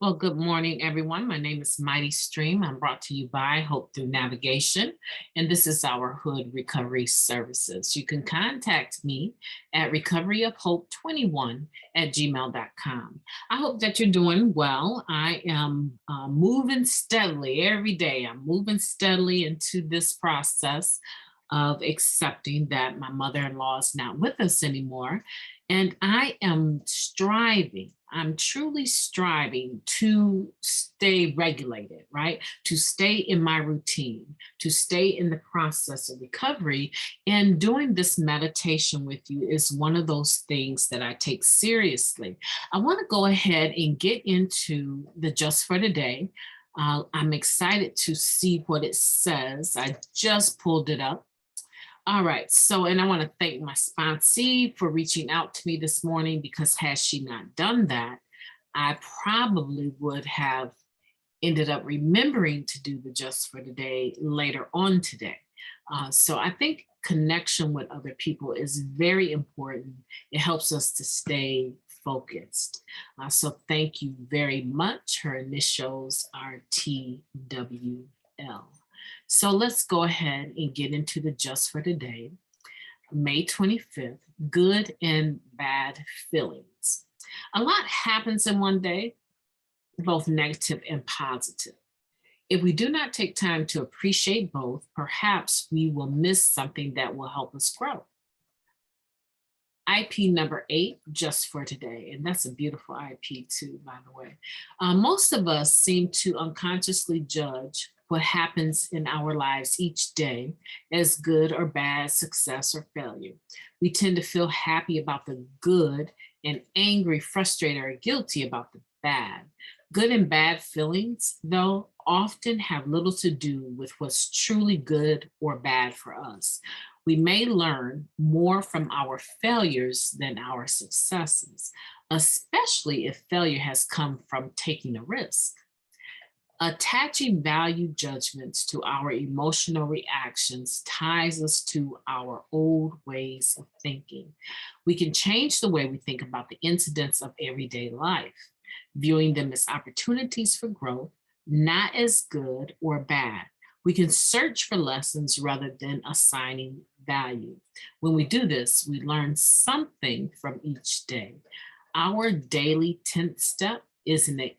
Well, good morning, everyone. My name is Mighty Stream. I'm brought to you by Hope Through Navigation, and this is our Hood Recovery Services. You can contact me at recoveryofhope21@gmail.com. I hope that you're doing well. I am moving steadily every day. I'm moving steadily into this process of accepting that my mother-in-law is not with us anymore. And I am striving, I'm truly striving to stay regulated, right? To stay in my routine, to stay in the process of recovery. And doing this meditation with you is one of those things that I take seriously. I want to go ahead and get into the just for today. I'm excited to see what it says. I just pulled it up. All right, so, and I want to thank my sponsee for reaching out to me this morning, because had she not done that, I probably would have ended up remembering to do the just for today later on today. So I think connection with other people is very important. It helps us to stay focused. So thank you very much. Her initials are TWL. So let's go ahead and get into the just for today. May 25th, good and bad feelings. A lot happens in one day, both negative and positive. If we do not take time to appreciate both, perhaps we will miss something that will help us grow. IP number 8, just for today. And that's a beautiful IP too, by the way. Most of us seem to unconsciously judge what happens in our lives each day as good or bad, success or failure. We tend to feel happy about the good and angry, frustrated, or guilty about the bad. Good and bad feelings, though, often have little to do with what's truly good or bad for us. We may learn more from our failures than our successes, especially if failure has come from taking a risk. Attaching value judgments to our emotional reactions ties us to our old ways of thinking. We can change the way we think about the incidents of everyday life, viewing them as opportunities for growth, not as good or bad. We can search for lessons rather than assigning value. When we do this, we learn something from each day. Our daily 10th step is an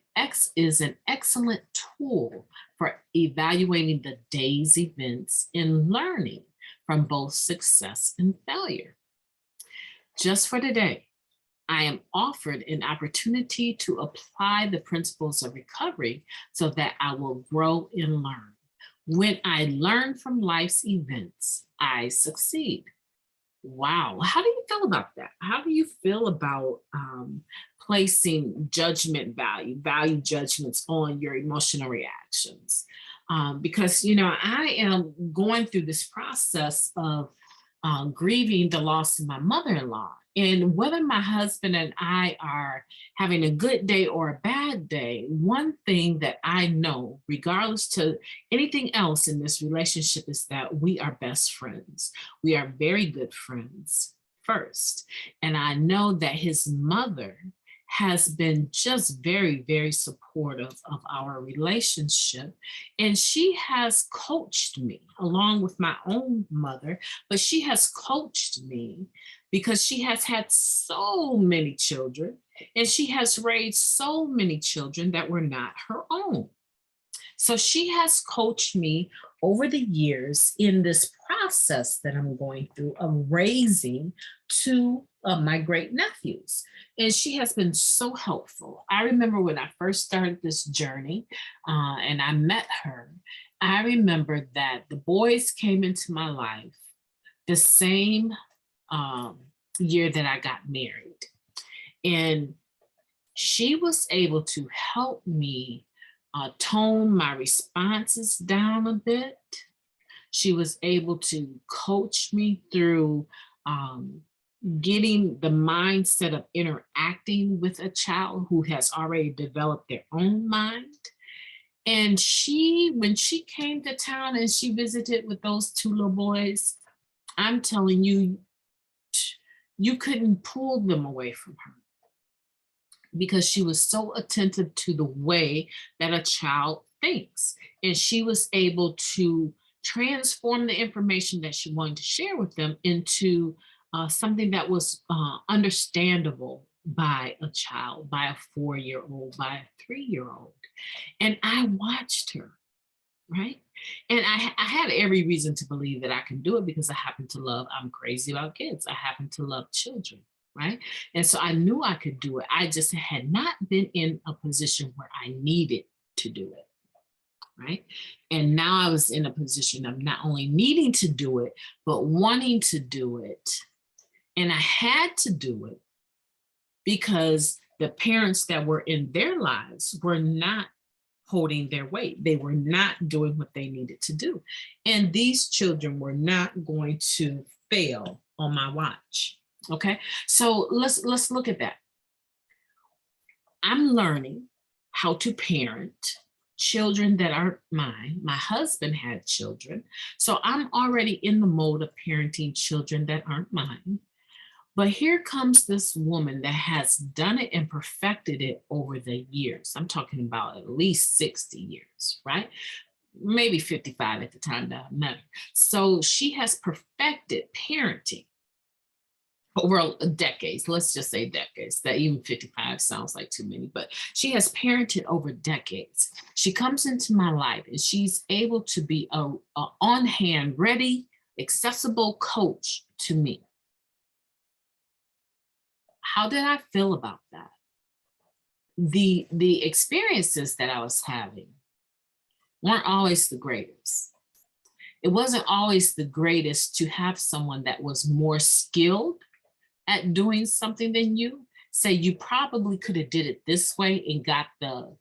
excellent tool for evaluating the day's events and learning from both success and failure. Just for today, I am offered an opportunity to apply the principles of recovery so that I will grow and learn. When I learn from life's events, I succeed. Wow. How do you feel about that? How do you feel about placing value judgments on your emotional reactions? Because, I am going through this process of grieving the loss of my mother-in-law. And whether my husband and I are having a good day or a bad day, one thing that I know, regardless to anything else in this relationship, is that we are best friends. We are very good friends first. And I know that his mother has been just very, very supportive of our relationship. And she has coached me along with my own mother, but she has coached me because she has had so many children and she has raised so many children that were not her own. So she has coached me over the years in this process that I'm going through of raising two of my great nephews. And she has been so helpful. I remember when I first started this journey and I met her, I remember that the boys came into my life the same year that I got married. And she was able to help me tone my responses down a bit. She was able to coach me through getting the mindset of interacting with a child who has already developed their own mind. And when she came to town and she visited with those two little boys, I'm telling you, you couldn't pull them away from her. because she was so attentive to the way that a child thinks. And she was able to transform the information that she wanted to share with them into something that was understandable by a child, by a 4-year-old, by a 3-year-old. And I watched her, right? And I had every reason to believe that I can do it because I'm crazy about kids. I happen to love children, right? And so I knew I could do it. I just had not been in a position where I needed to do it, right? And now I was in a position of not only needing to do it, but wanting to do it. And I had to do it because the parents that were in their lives were not holding their weight. They were not doing what they needed to do. And these children were not going to fail on my watch. Okay, so let's look at that. I'm learning how to parent children that aren't mine. My husband had children, so I'm already in the mode of parenting children that aren't mine. But here comes this woman that has done it and perfected it over the years. I'm talking about at least 60 years, right? Maybe 55 at the time that I met her. So she has perfected parenting over decades. Let's just say decades. That even 55 sounds like too many, but she has parented over decades. She comes into my life and she's able to be a on-hand, ready, accessible coach to me. How did I feel about that? The experiences that I was having weren't always the greatest. It wasn't always the greatest to have someone that was more skilled at doing something than you. Say you probably could have did it this way and got the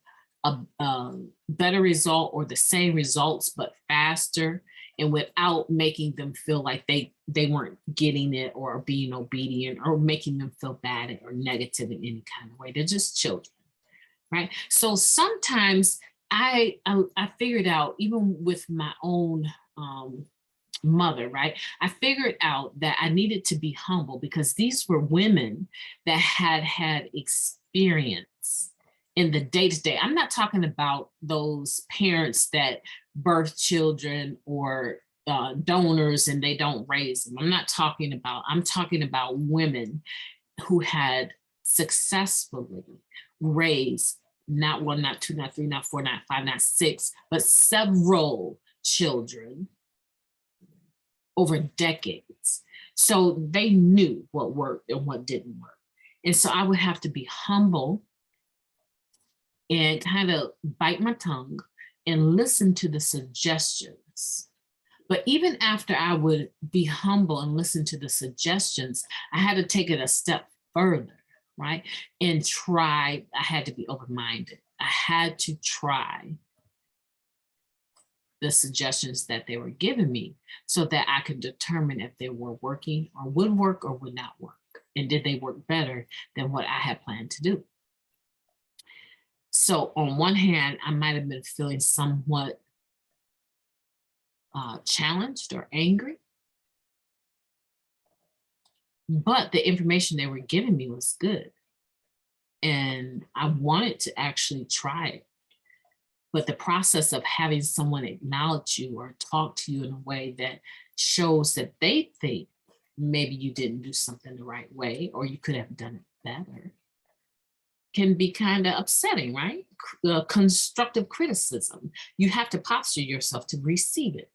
better result or the same results, but faster, and without making them feel like they weren't getting it or being obedient or making them feel bad or negative in any kind of way. They're just children, right? So sometimes I figured out, even with my own mother, right? I figured out that I needed to be humble because these were women that had experience in the day-to-day. I'm not talking about those parents that birth children or donors and they don't raise them. I'm talking about women who had successfully raised not one, not two, not three, not four, not five, not six, but several children over decades. So they knew what worked and what didn't work. And so I would have to be humble and kind of bite my tongue and listen to the suggestions. But even after I would be humble and listen to the suggestions, I had to take it a step further, right? And try, I had to be open-minded. I had to try the suggestions that they were giving me so that I could determine if they were working or would work or would not work. And did they work better than what I had planned to do? So on one hand, I might have been feeling somewhat challenged or angry, but the information they were giving me was good. And I wanted to actually try it. But the process of having someone acknowledge you or talk to you in a way that shows that they think maybe you didn't do something the right way or you could have done it better can be kind of upsetting, right? Constructive criticism. You have to posture yourself to receive it.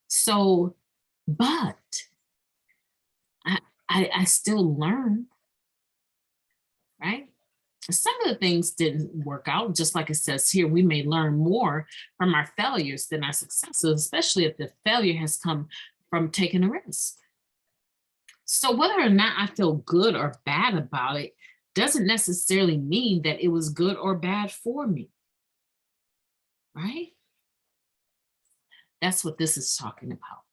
So, but I still learn, right? Some of the things didn't work out, just like it says here, we may learn more from our failures than our successes, especially if the failure has come from taking a risk. So whether or not I feel good or bad about it doesn't necessarily mean that it was good or bad for me, right? That's what this is talking about.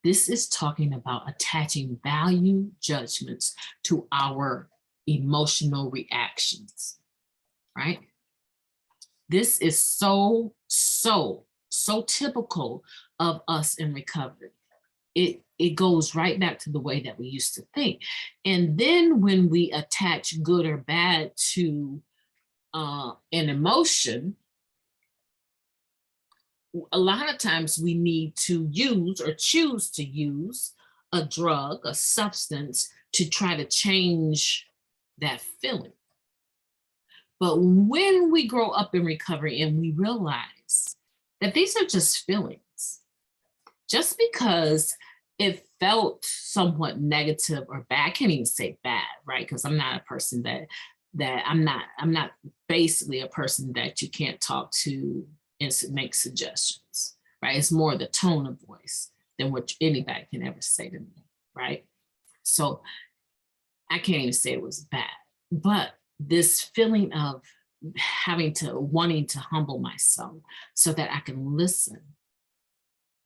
This is talking about attaching value judgments to our emotional reactions, right? This is so typical of us in recovery. It goes right back to the way that we used to think. And then when we attach good or bad to an emotion, a lot of times we need to use or choose to use a drug, a substance to try to change that feeling. But when we grow up in recovery and we realize that these are just feelings, just because it felt somewhat negative or bad, I can't even say bad, right? Because I'm not a person that I'm not basically a person that you can't talk to and make suggestions, right? It's more the tone of voice than what anybody can ever say to me, right? So I can't even say it was bad, but this feeling of wanting to humble myself so that I can listen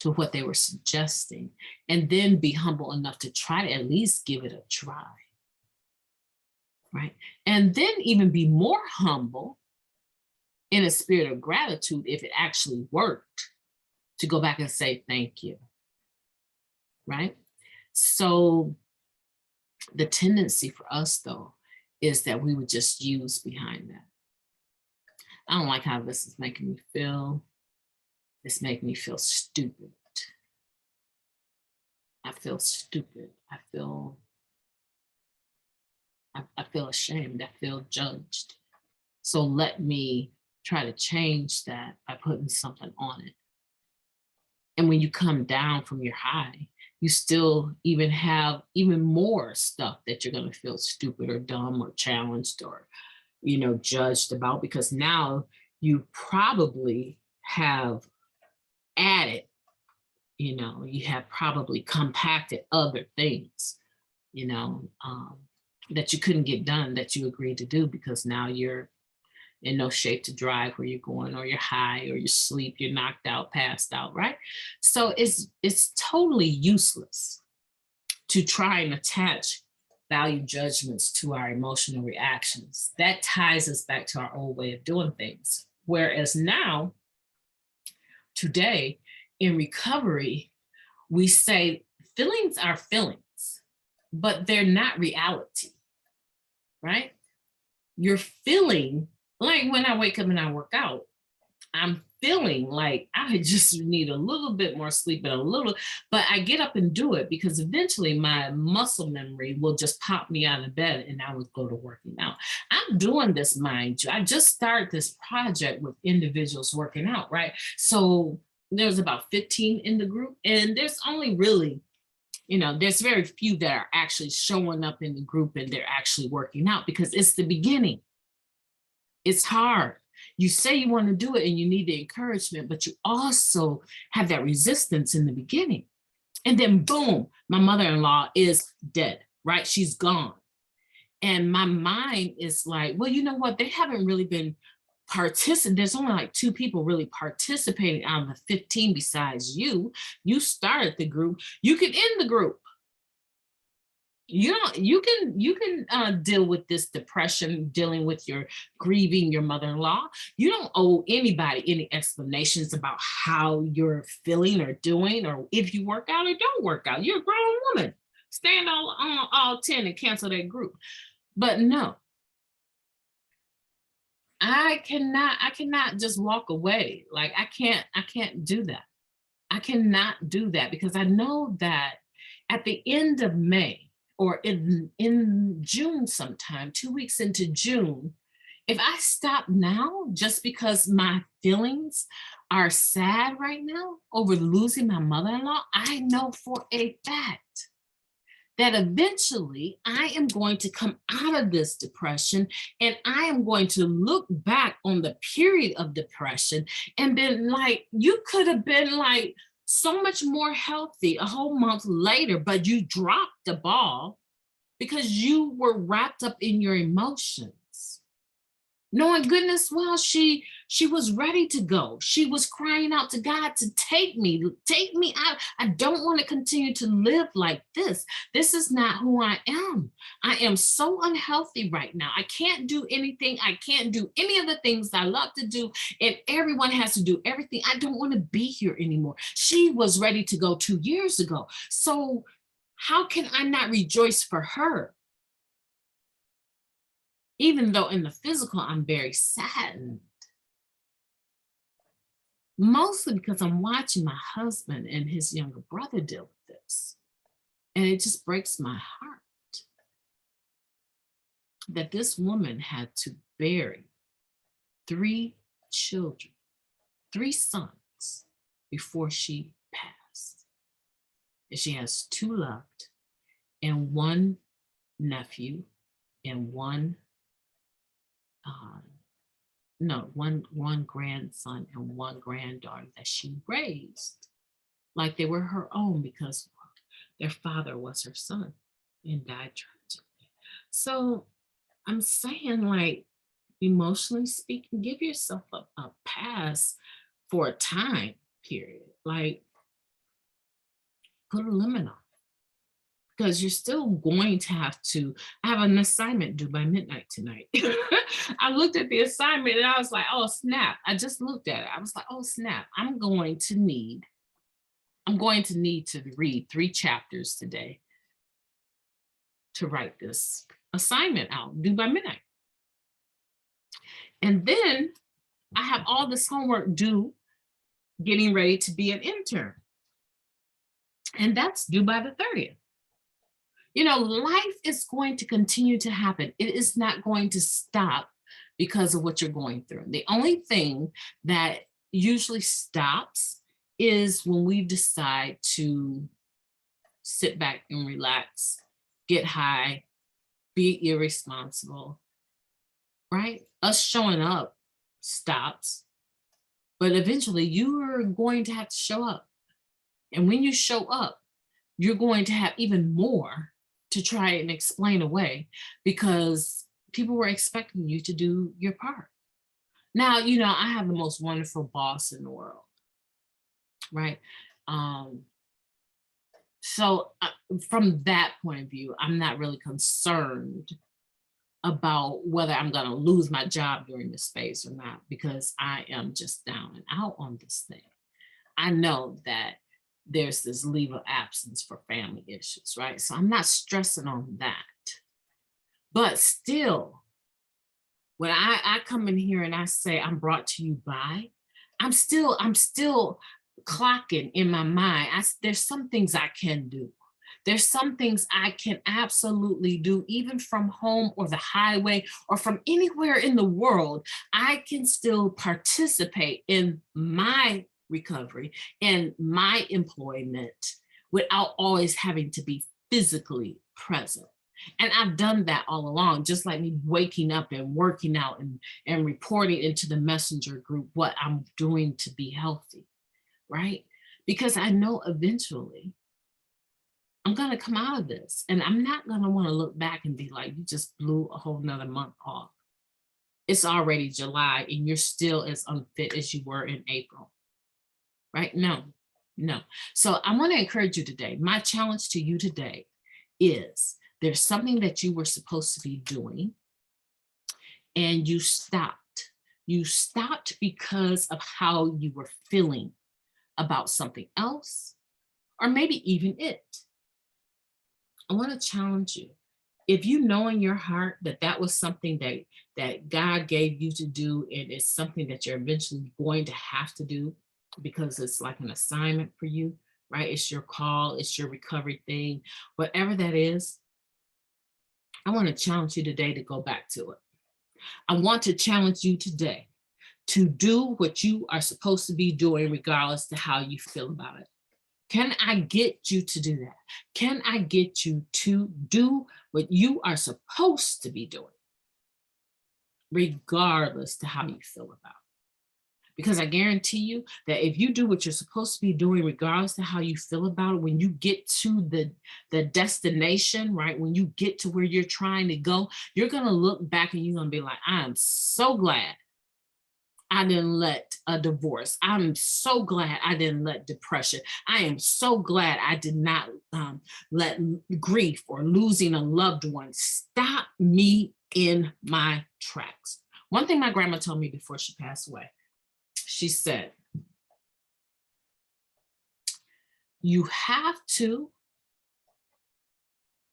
to what they were suggesting and then be humble enough to try to at least give it a try, right? And then even be more humble in a spirit of gratitude if it actually worked, to go back and say thank you, right? So the tendency for us, though, is that we would just use behind that. I don't like how this is making me feel. It's making me feel stupid. I feel stupid. I feel ashamed. I feel judged. So let me try to change that by putting something on it. And when you come down from your high, you still even have even more stuff that you're going to feel stupid or dumb or challenged or, judged about, because now you probably have added, you have probably compacted other things, that you couldn't get done that you agreed to do because now you're in no shape to drive where you're going, or you're high, or you sleep, you're knocked out, passed out, right? So it's totally useless to try and attach value judgments to our emotional reactions. That ties us back to our old way of doing things. Whereas now, today, in recovery, we say feelings are feelings, but they're not reality, right? You're feeling like when I wake up and I work out, I'm feeling like I just need a little bit more sleep and but I get up and do it because eventually my muscle memory will just pop me out of bed and I would go to working out. I'm doing this, mind you. I just started this project with individuals working out, right? So there's about 15 in the group, and there's only really, there's very few that are actually showing up in the group and they're actually working out because it's the beginning. It's hard. You say you want to do it and you need the encouragement, but you also have that resistance in the beginning. And then boom, my mother-in-law is dead, right? She's gone. And my mind is like, well, you know what? They haven't really been participating. There's only like 2 people really participating out of the 15 besides you. You started the group. You can end the group. You can deal with this depression, dealing with your grieving your mother-in-law. You don't owe anybody any explanations about how you're feeling or doing, or if you work out or don't work out. You're a grown woman. Stand all 10 and cancel that group. But no, I cannot just walk away. Like I can't do that. I cannot do that because I know that at the end of May, or in June sometime, 2 weeks into June, if I stop now just because my feelings are sad right now over losing my mother-in-law, I know for a fact that eventually I am going to come out of this depression and I am going to look back on the period of depression and been like, you could have been like so much more healthy a whole month later, but you dropped the ball because you were wrapped up in your emotions. Knowing goodness well, she was ready to go. She was crying out to God to take me out. I don't want to continue to live like this. This is not who I am. I am so unhealthy right now. I can't do anything. I can't do any of the things I love to do. And everyone has to do everything. I don't want to be here anymore. She was ready to go 2 years ago. So how can I not rejoice for her? Even though in the physical, I'm very saddened, mostly because I'm watching my husband and his younger brother deal with this. And it just breaks my heart that this woman had to bury 3 children, 3 sons before she passed. And she has 2 left and 1 nephew and uh, one grandson and 1 granddaughter that she raised like they were her own because their father was her son and died tragically. So I'm saying, like, emotionally speaking, give yourself a pass for a time period. Like, put a limit on because you're still going to have to. I have an assignment due by midnight tonight. I looked at the assignment and I was like, oh snap. I just looked at it. I was like, oh snap. I'm going to need to read 3 chapters today to write this assignment out due by midnight. And then I have all this homework due, getting ready to be an intern. And that's due by the 30th. You know, life is going to continue to happen. It is not going to stop because of what you're going through. The only thing that usually stops is when we decide to sit back and relax, get high, be irresponsible, right? Us showing up stops, but eventually you're going to have to show up. And when you show up, you're going to have even more to try and explain away because people were expecting you to do your part. Now, you know, I have the most wonderful boss in the world, right? Um, so from that point of view, I'm not really concerned about whether I'm going to lose my job during this phase or not, because I am just down and out on this thing. I know that there's this leave of absence for family issues, right? So I'm not stressing on that. But still, when I come in here and I say I'm brought to you by, I'm still clocking in my mind. There's some things I can do. There's some things I can absolutely do, even from home or the highway or from anywhere in the world. I can still participate in my recovery and my employment without always having to be physically present. And I've done that all along, just like me waking up and working out and reporting into the messenger group what I'm doing to be healthy, right? Because I know eventually I'm going to come out of this and I'm not going to want to look back and be like, you just blew a whole nother month off. It's already July and you're still as unfit as you were in April, right? No. So I want to encourage you today. My challenge to you today is there's something that you were supposed to be doing and you stopped. You stopped because of how you were feeling about something else, or maybe even it. I want to challenge you. If you know in your heart that that was something that God gave you to do, and it's something that you're eventually going to have to do because it's like an assignment for you, right? It's your call, it's your recovery thing, whatever that is. I want to challenge you today to go back to it. I want to challenge you today to do what you are supposed to be doing, regardless to how you feel about it. Can I get you to do that? Can I get you to do what you are supposed to be doing, regardless to how you feel about it? Because I guarantee you that if you do what you're supposed to be doing, regardless to how you feel about it, when you get to the destination, right? When you get to where you're trying to go, you're going to look back and you're going to be like, I am so glad I didn't let a divorce. I'm so glad I didn't let depression. I am so glad I did not let grief or losing a loved one stop me in my tracks. One thing my grandma told me before she passed away, she said, you have to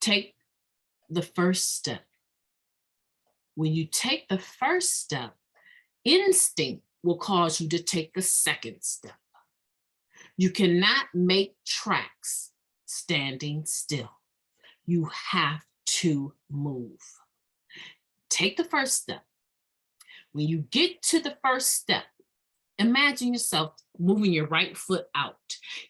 take the first step When you take the first step, instinct will cause you to take the second step. You cannot make tracks standing still. You have to move. Take the first step. When you get to the first step, imagine yourself moving your right foot out.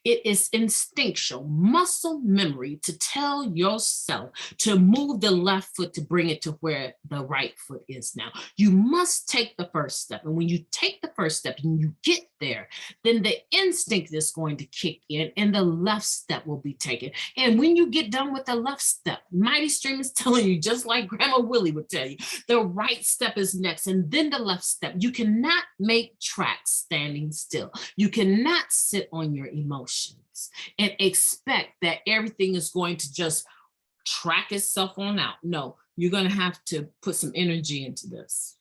It is instinctual muscle memory to tell yourself to move the left foot to bring it to where the right foot is now. You must take the first step. And when you take the first step and you get there, then the instinct is going to kick in and the left step will be taken. And when you get done with the left step, Mighty Stream is telling you, just like Grandma Willie would tell you, the right step is next and then the left step. You cannot make tracks standing still. You cannot sit on your emotions and expect that everything is going to just track itself on out. No, you're going to have to put some energy into this.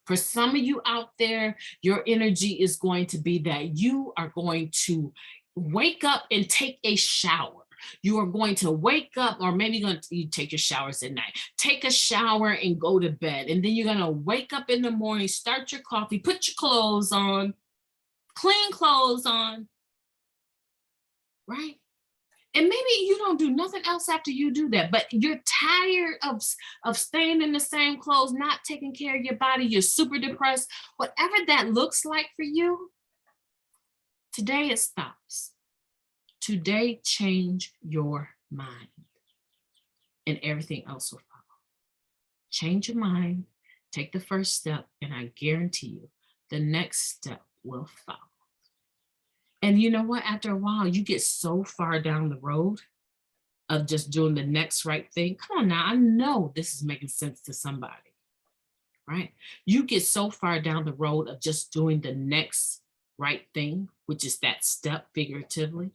For some of you out there, your energy is going to be that you are going to wake up and take a shower. You are going to wake up, or maybe you take your showers at night. Take a shower and go to bed. And then you're going to wake up in the morning, start your coffee, put your clothes on, clean clothes on, right? And maybe you don't do nothing else after you do that, but you're tired of staying in the same clothes, not taking care of your body, you're super depressed, whatever that looks like for you, today it stops. Today, change your mind and everything else will follow. Change your mind, take the first step, and I guarantee you, the next step will follow. And you know what? After a while, you get so far down the road of just doing the next right thing. Come on now, I know this is making sense to somebody, right? You get so far down the road of just doing the next right thing, which is that step figuratively,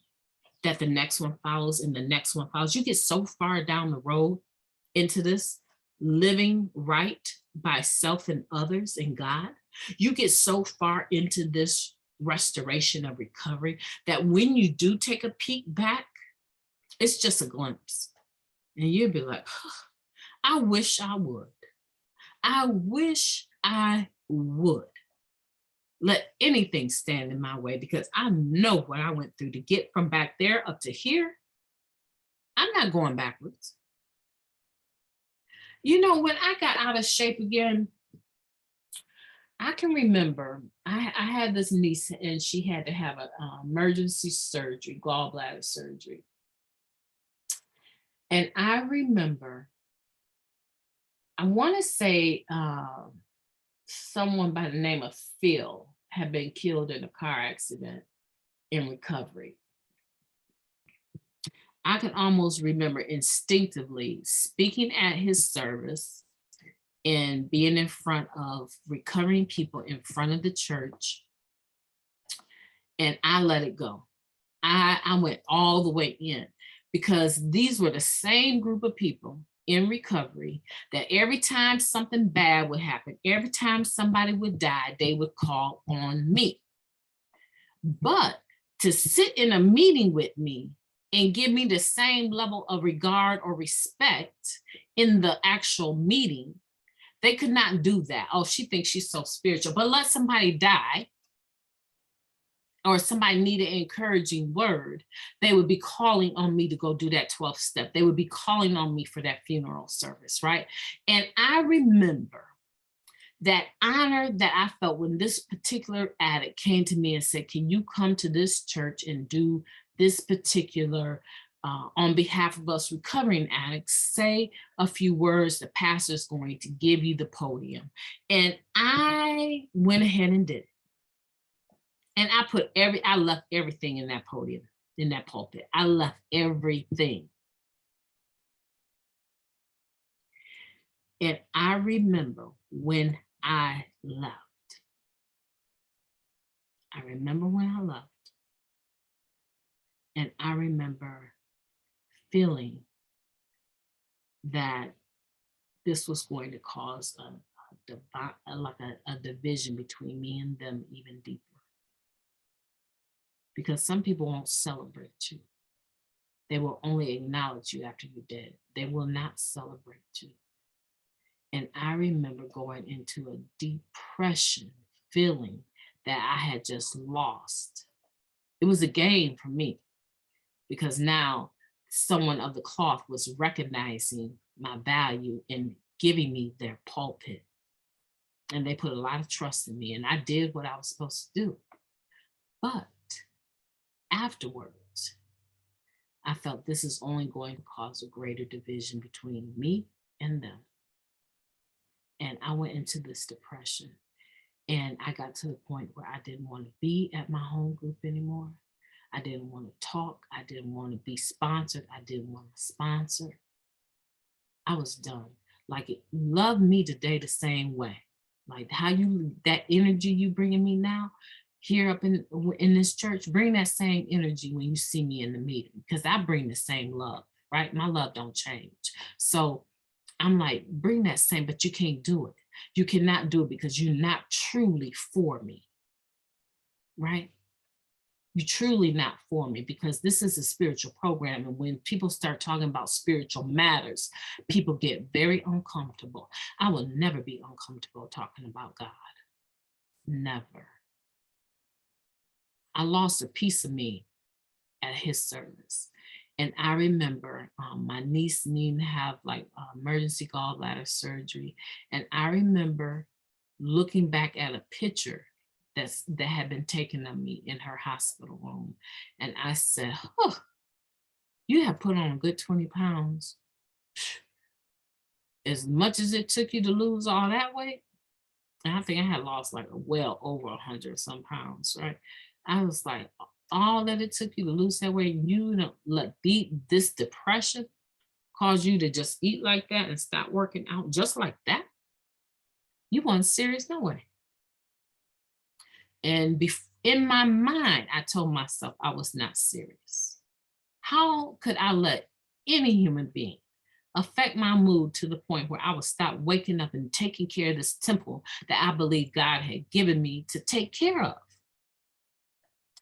that the next one follows and the next one follows. You get so far down the road into this living right by self and others and God. You get so far into this restoration of recovery that when you do take a peek back, it's just a glimpse. And you'll be like, oh, I wish I would. I wish I would let anything stand in my way because I know what I went through to get from back there up to here. I'm not going backwards. You know, when I got out of shape again, I can remember I had this niece and she had to have an emergency surgery, gallbladder surgery. And I remember, I want to say someone by the name of Phil had been killed in a car accident in recovery. I can almost remember instinctively speaking at his service and being in front of recovering people in front of the church. And I let it go. I went all the way in because these were the same group of people in recovery that every time something bad would happen, every time somebody would die, they would call on me. But to sit in a meeting with me and give me the same level of regard or respect in the actual meeting, they could not do that. Oh, she thinks she's so spiritual. But let somebody die or somebody need an encouraging word, they would be calling on me to go do that 12th step. They would be calling on me for that funeral service, right? And I remember that honor that I felt when this particular addict came to me and said, can you come to this church and do this particular, on behalf of us recovering addicts, say a few words, the pastor's going to give you the podium. And I went ahead and did it. And I left everything in that podium, in that pulpit. I left everything. And I remember when I left. I remember when I left. And I remember feeling that this was going to cause a division between me and them even deeper. Because some people won't celebrate you. They will only acknowledge you after you're dead. They will not celebrate you. And I remember going into a depression, feeling that I had just lost. It was a game for me because now someone of the cloth was recognizing my value and giving me their pulpit. And they put a lot of trust in me, and I did what I was supposed to do. But afterwards, I felt this is only going to cause a greater division between me and them. And I went into this depression. And I got to the point where I didn't want to be at my home group anymore. I didn't want to talk. I didn't want to be sponsored. I didn't want to sponsor. I was done. Like, it love me today the same way. Like how you, that energy you bringing me now here up in this church, bring that same energy when you see me in the meeting, because I bring the same love, right? My love don't change. So I'm like, bring that same, but you can't do it. You cannot do it because you're not truly for me, right? You're truly not for me, because this is a spiritual program. And when people start talking about spiritual matters, people get very uncomfortable. I will never be uncomfortable talking about God. Never. I lost a piece of me at his service. And I remember my niece needing to have like emergency gallbladder surgery. And I remember looking back at a picture that had been taken of me in her hospital room. And I said, oh, you have put on a good 20 pounds. As much as it took you to lose all that weight, and I think I had lost like well over 100 some pounds, right? I was like, all that it took you to lose that weight, you don't let this depression cause you to just eat like that and stop working out just like that? You weren't serious, no way. And in my mind, I told myself I was not serious. How could I let any human being affect my mood to the point where I would stop waking up and taking care of this temple that I believe God had given me to take care of?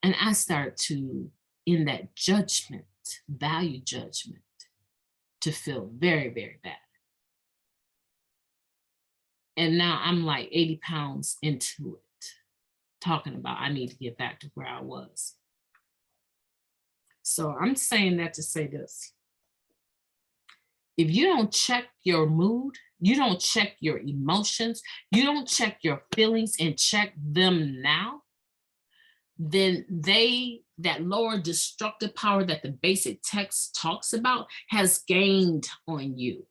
And I started to, in that judgment, value judgment, to feel very, very bad. And now I'm like 80 pounds into it, talking about I need to get back to where I was. So I'm saying that to say this. If you don't check your mood, you don't check your emotions, you don't check your feelings and check them now, then that lower destructive power that the basic text talks about has gained on you.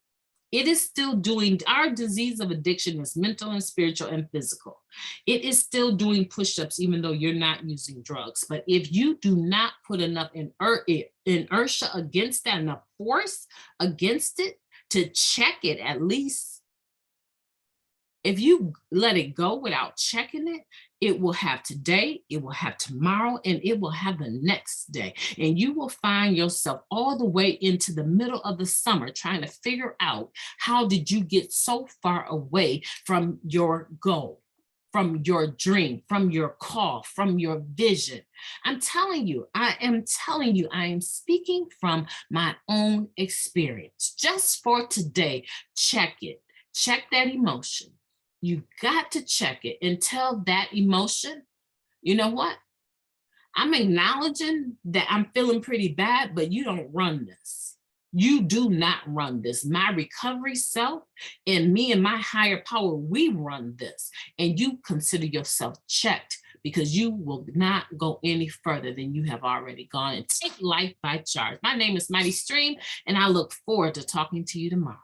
It is still doing, our disease of addiction is mental and spiritual and physical. It is still doing push-ups even though you're not using drugs. But if you do not put enough inertia against that, enough force against it to check it at least, if you let it go without checking it, it will have today, it will have tomorrow, and it will have the next day. And you will find yourself all the way into the middle of the summer trying to figure out how did you get so far away from your goal, from your dream, from your call, from your vision. I'm telling you, I am speaking from my own experience. Just for today, check it. Check that emotion. You got to check it and tell that emotion, you know what? I'm acknowledging that I'm feeling pretty bad, but you don't run this. You do not run this. My recovery self and me and my higher power, we run this. And you consider yourself checked, because you will not go any further than you have already gone, and take life by charge. My name is Mighty Stream, and I look forward to talking to you tomorrow.